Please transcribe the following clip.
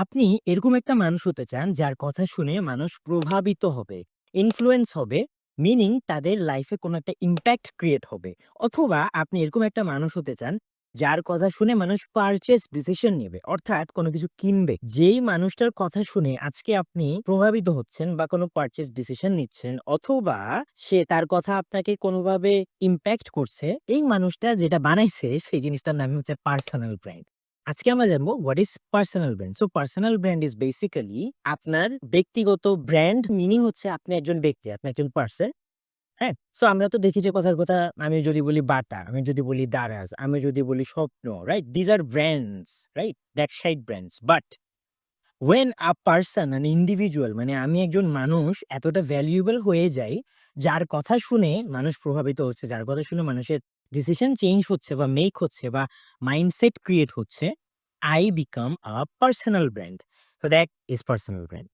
আপনি এরকম একটা মানুষ হতে চান যার কথা শুনে মানুষ প্রভাবিত হবে, ইনফ্লুয়েন্স হবে, মিনিং তাদের লাইফে কোনো একটা ইমপ্যাক্ট ক্রিয়েট হবে। অথবা আপনি এরকম একটা মানুষ হতে চান যার কথা শুনে মানুষ পারচেজ ডিসিশন নেবে। অর্থাৎ কোনো কিছু কিনবে। যেই মানুষটার কথা শুনে আজকে আপনি প্রভাবিত হচ্ছেন বা কোনো পারচেজ ডিসিশন নিচ্ছেন অথবা সে তার কথা আপনাকে কোনোভাবে ইমপ্যাক্ট করছে, এই মানুষটা যেটা বানাইছে সেই জিনিসটার নামই হচ্ছে পার্সোনাল ব্র্যান্ড। আজকে আমরা জানবো what is personal brand. So personal brand is basically আপনার ব্যক্তিগত ব্র্যান্ড মিনিং হচ্ছে আপনি একজন ব্যক্তি, আপনি একজন পার্সন। হ্যাঁ? সো আমরা তো দেখি যে কথার কথা আমি যদি বলি বাটা, আমি যদি বলি দারাজ, আমি যদি বলি স্বপ্ন, right? This are brands, right? That side brands. But when a person an individual মানে আমি একজন মানুষ এতটা ভ্যালুয়েবল হয়ে যাই, যার কথা শুনে মানুষ প্রভাবিত হচ্ছে, যার কথা শুনে মানুষের ডিসিশন চেঞ্জ হচ্ছে বা মেক হচ্ছে বা মাইন্ডসেট ক্রিয়েট হচ্ছে, I become a personal brand. So that is personal brand.